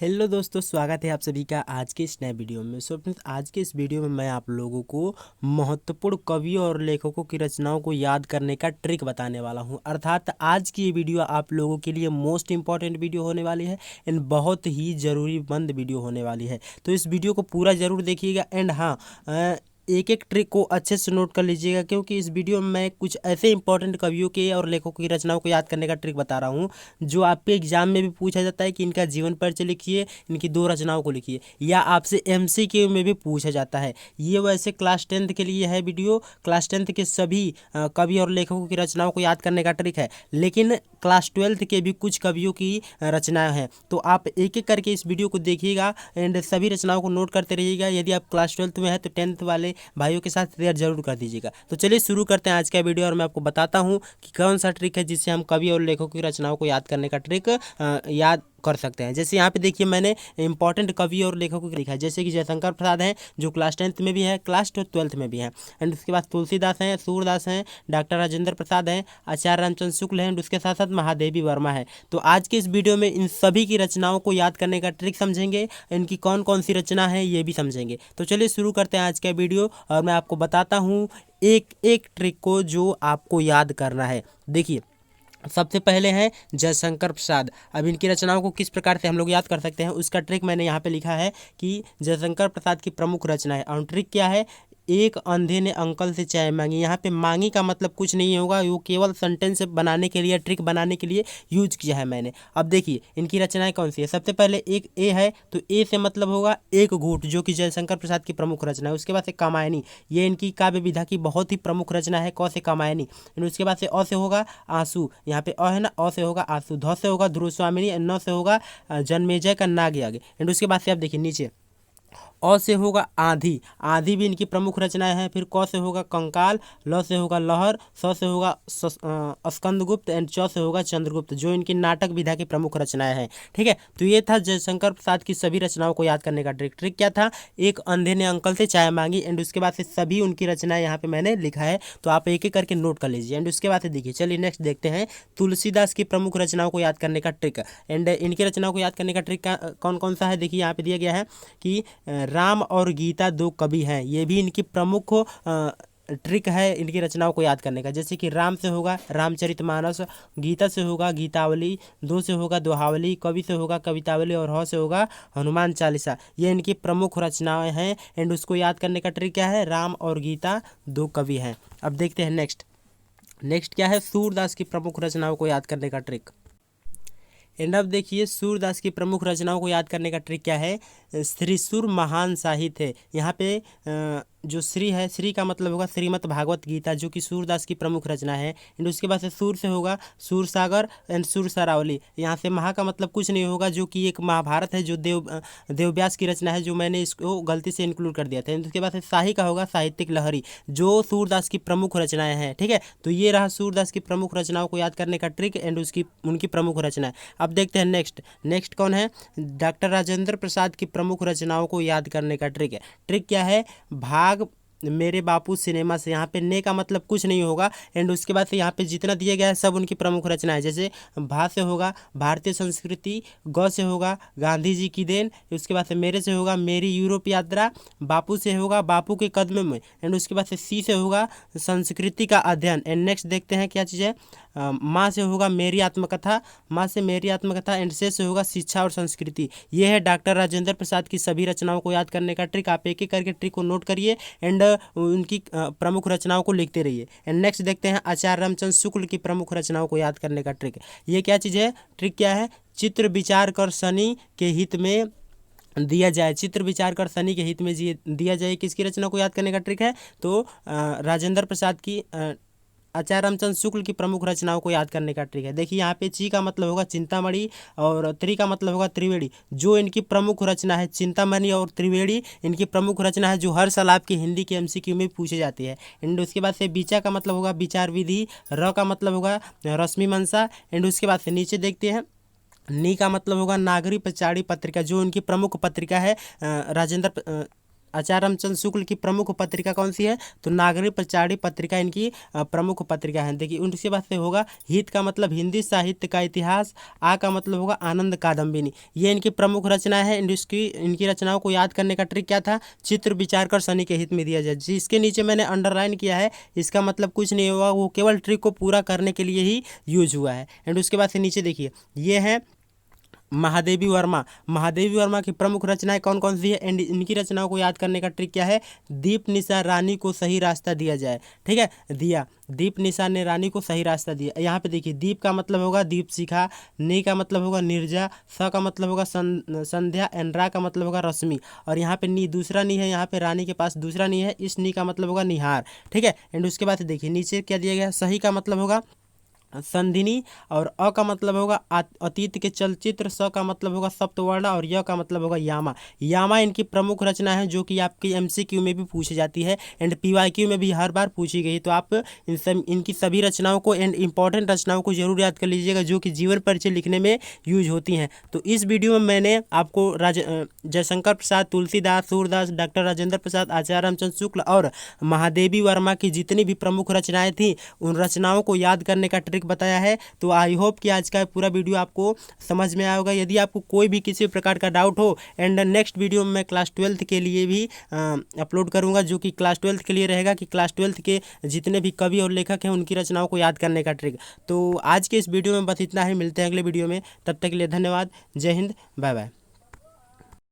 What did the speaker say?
Hello दोस्तों, स्वागत है आप सभी का आज के इस नए वीडियो में। फ्रेंड्स, आज के इस वीडियो में मैं आप लोगों को महत्वपूर्ण कवियों और लेखकों की रचनाओं को याद करने का ट्रिक बताने वाला हूं। अर्थात आज की ये वीडियो आप लोगों के लिए मोस्ट इंपॉर्टेंट वीडियो होने वाली है एंड बहुत ही ज़रूरीमंद वीडियो होने वाली है। तो इस वीडियो को पूरा ज़रूर देखिएगा एंड हाँ, एक एक ट्रिक को अच्छे से नोट कर लीजिएगा, क्योंकि इस वीडियो में मैं कुछ ऐसे इंपॉर्टेंट कवियों के और लेखकों की रचनाओं को याद करने का ट्रिक बता रहा हूँ जो आपके एग्जाम में भी पूछा जाता है कि इनका जीवन परिचय लिखिए, इनकी 2 रचनाओं को लिखिए, या आपसे एमसीक्यू में भी पूछा जाता है। ये वैसे क्लास 10th के लिए है वीडियो। क्लास 10th के सभी कवि और लेखकों की रचनाओं को याद करने का ट्रिक है, लेकिन क्लास 12th के भी कुछ कवियों की रचनाएं हैं। तो आप एक एक करके इस वीडियो को देखिएगा एंड सभी रचनाओं को नोट करते रहिएगा। यदि आप क्लास 12th में है तो 10th वाले भाइयों के साथ शेयर जरूर कर दीजिएगा। तो चलिए शुरू करते हैं आज का वीडियो और मैं आपको बताता हूँ कि कौन सा ट्रिक है जिससे हम कवि और लेखकों की रचनाओं को याद करने का ट्रिक याद कर सकते हैं। जैसे यहाँ पे देखिए, मैंने इंपॉर्टेंट कवि और लेखकों को लिखा है, जैसे कि जयशंकर प्रसाद हैं जो क्लास 10th में भी है, क्लास 12th में भी हैं। एंड उसके बाद तुलसीदास हैं, सूरदास हैं, डॉक्टर राजेंद्र प्रसाद हैं, आचार्य रामचंद्र शुक्ल हैं, उसके साथ साथ महादेवी वर्मा है। तो आज के इस वीडियो में इन सभी की रचनाओं को याद करने का ट्रिक समझेंगे, इनकी कौन कौन सी रचना है ये भी समझेंगे। तो चलिए शुरू करते हैं आज का वीडियो और मैं आपको बताता हूँ एक एक ट्रिक को जो आपको याद करना है। देखिए, सबसे पहले हैं जयशंकर प्रसाद। अब इनकी रचनाओं को किस प्रकार से हम लोग याद कर सकते हैं उसका ट्रिक मैंने यहाँ पे लिखा है कि जयशंकर प्रसाद की प्रमुख रचना है। और ट्रिक क्या है? एक अंधे ने अंकल से चाय मांगी। यहाँ पे मांगी का मतलब कुछ नहीं होगा, वो केवल सेंटेंस बनाने के लिए, ट्रिक बनाने के लिए यूज किया है मैंने। अब देखिए इनकी रचनाएं कौन सी है। सबसे पहले एक ए है, तो ए से मतलब होगा एक घूंट, जो कि जयशंकर प्रसाद की प्रमुख रचना है। उसके बाद से कामायनी, ये इनकी काव्य विधा की बहुत ही प्रमुख रचना है। क से कामायनी। उसके बाद से अ से होगा आंसू, यहाँ पे अ है ना, अ से होगा आंसू। ध से होगा ध्रुव स्वामिनी, न से होगा जन्मेजय का नाग आगे। एंड उसके बाद से आप देखिए नीचे अ से होगा आंधी, आंधी भी इनकी प्रमुख रचनाएं हैं। फिर क से होगा कंकाल, ल से होगा लहर, स से होगा स्कंदगुप्त एंड च से होगा चंद्रगुप्त, जो इनकी नाटक विधा की प्रमुख रचनाएं हैं। ठीक है, तो ये था जयशंकर प्रसाद की सभी रचनाओं को याद करने का ट्रिक। ट्रिक क्या था? एक अंधे ने अंकल से चाय मांगी एंड उसके बाद से सभी उनकी रचनाएं यहाँ पे मैंने लिखा है, तो आप एक एक करके नोट कर लीजिए। एंड उसके बाद से देखिए, चलिए नेक्स्ट देखते हैं तुलसीदास की प्रमुख रचनाओं को याद करने का ट्रिक। एंड इनकी रचनाओं को याद करने का ट्रिक कौन कौन सा है देखिए, यहाँ पे दिया गया है कि राम और गीता 2 कवि हैं। ये भी इनकी प्रमुख ट्रिक है इनकी रचनाओं को याद करने का। जैसे कि राम से होगा रामचरितमानस, गीता से होगा गीतावली, 2 से होगा दोहावली, कवि से होगा कवितावली और ह से होगा हनुमान चालीसा। ये इनकी प्रमुख रचनाएं हैं। एंड उसको याद करने का ट्रिक क्या है? राम और गीता 2 कवि हैं। अब देखते हैं नेक्स्ट क्या है? सूरदास की प्रमुख रचनाओं को याद करने का ट्रिक। एंड अब देखिए, सूरदास की प्रमुख रचनाओं को याद करने का ट्रिक क्या है? श्रीसुर महान साहित्य है। यहाँ पे जो श्री है, श्री का मतलब होगा श्रीमद् भागवत गीता, जो कि सूरदास की प्रमुख रचना है। एंड उसके बाद से सूर से होगा सूर सागर एंड सूर सरावली। यहाँ से महा का मतलब कुछ नहीं होगा, जो कि एक महाभारत है जो देवव्यास की रचना है, जो मैंने इसको गलती से इंक्लूड कर दिया था। एंड उसके बाद से शाही का होगा साहित्यिक लहरी, जो सूरदास की प्रमुख रचनाएं हैं। ठीक है, तो ये रहा सूरदास की प्रमुख रचनाओं को याद करने का ट्रिक एंड उनकी प्रमुख रचना है। अब देखते हैं नेक्स्ट कौन है? डॉक्टर राजेंद्र प्रसाद की प्रमुख रचनाओं को याद करने का ट्रिक है। ट्रिक क्या है? भाग मेरे बापू सिनेमा से। यहाँ पे ने का मतलब कुछ नहीं होगा। एंड उसके बाद से यहाँ पे जितना दिया गया है सब उनकी प्रमुख रचना है। जैसे भा से होगा भारतीय संस्कृति, ग से होगा गांधी जी की देन, उसके बाद से मेरे से होगा मेरी यूरोप यात्रा, बापू से होगा बापू के कदम में। एंड उसके बाद से सी से होगा संस्कृति का अध्ययन। एंड नेक्स्ट देखते हैं क्या चीज़ है? माँ से होगा मेरी आत्मकथा, माँ से मेरी आत्मकथा। एंड से होगा शिक्षा और संस्कृति। ये है डॉक्टर राजेंद्र प्रसाद की सभी रचनाओं को याद करने का ट्रिक। आप एक एक करके ट्रिक को नोट करिए एंड उनकी प्रमुख रचनाओं को लिखते रहिए। एंड नेक्स्ट देखते हैं आचार्य रामचंद्र शुक्ल की प्रमुख रचनाओं को याद करने का ट्रिक। ये क्या चीज़ है? ट्रिक क्या है? चित्र विचार कर शनि के हित में दिया जाए, चित्र विचार कर शनि के हित में दिया जाए, किसकी रचना को याद करने का ट्रिक है? तो राजेंद्र प्रसाद की, आचार्य रामचंद्र शुक्ल की प्रमुख रचनाओं को याद करने का ट्रिक है। देखिए यहाँ पे ची का मतलब होगा चिंतामणि और त्रि का मतलब होगा त्रिवेणी, जो इनकी प्रमुख रचना है। चिंतामणि और त्रिवेणी इनकी प्रमुख रचना है, जो हर साल आपकी हिंदी के एमसीक्यू में पूछे जाती है। एंड उसके बाद से बीचा का मतलब होगा विचार विधि, र का मतलब होगा रश्मि मंसा। एंड उसके बाद से नीचे देखते हैं, नी का मतलब होगा नागरी पचाड़ी पत्रिका, जो इनकी प्रमुख पत्रिका है। आचार्य रामचंद्र शुक्ल की प्रमुख पत्रिका कौन सी है? तो नागरिक प्रचारिणी पत्रिका इनकी प्रमुख पत्रिका है। देखिए उनके बाद से होगा हित का मतलब हिंदी साहित्य का इतिहास, आ का मतलब होगा आनंद कादम्बिनी। ये इनकी प्रमुख रचना है। इनकी रचनाओं को याद करने का ट्रिक क्या था? चित्र विचार कर शनि के हित में दिया जाए। जिसके नीचे मैंने अंडरलाइन किया है इसका मतलब कुछ नहीं होगा, वो केवल ट्रिक को पूरा करने के लिए ही यूज हुआ है। एंड उसके बाद से नीचे देखिए ये है महादेवी वर्मा। महादेवी वर्मा की प्रमुख रचनाएं कौन कौन सी है? एंड इनकी रचनाओं को याद करने का ट्रिक क्या है? दीप निशान रानी को सही रास्ता दिया जाए। ठीक है, दिया दीप निशान ने रानी को सही रास्ता दिया। यहाँ पे देखिए दीप का मतलब होगा दीप शिखा, नी का मतलब होगा निर्जा, स का मतलब होगा संध्या, एंड रा का मतलब होगा रश्मि। और यहाँ पे नी दूसरा नी है, यहाँ पे रानी के पास दूसरा नी है, इस नी का मतलब होगा निहार। ठीक है, एंड उसके बाद देखिए नीचे क्या दिया गया है? सही का मतलब होगा संधिनी, और अ का मतलब होगा अतीत के चलचित्र, स का मतलब होगा सप्तवर्ण, और य का मतलब होगा यामा। यामा इनकी प्रमुख रचना है जो कि आपकी एमसीक्यू में भी पूछी जाती है एंड पीवाईक्यू में भी हर बार पूछी गई। तो आप इनकी सभी रचनाओं को एंड इंपॉर्टेंट रचनाओं को जरूर याद कर लीजिएगा जो कि जीवन परिचय लिखने में यूज होती हैं। तो इस वीडियो में मैंने आपको जयशंकर प्रसाद, तुलसीदास, सूरदास, डॉक्टर राजेंद्र प्रसाद, आचार्य रामचंद्र शुक्ल और महादेवी वर्मा की जितनी भी प्रमुख रचनाएं थी उन रचनाओं को याद करने का ट्रिक बताया है। तो आई होप कि आज का पूरा वीडियो आपको समझ में आया होगा। यदि आपको कोई भी किसी प्रकार का डाउट हो, एंड नेक्स्ट वीडियो में मैं क्लास 12th के लिए भी अपलोड करूंगा जो कि क्लास 12th के लिए रहेगा कि क्लास 12th के जितने भी कवि और लेखक हैं उनकी रचनाओं को याद करने का ट्रिक। तो आज के इस वीडियो में बस इतना ही, मिलते हैं अगले वीडियो में, तब तक के लिए धन्यवाद। जय हिंद, बाय बाय।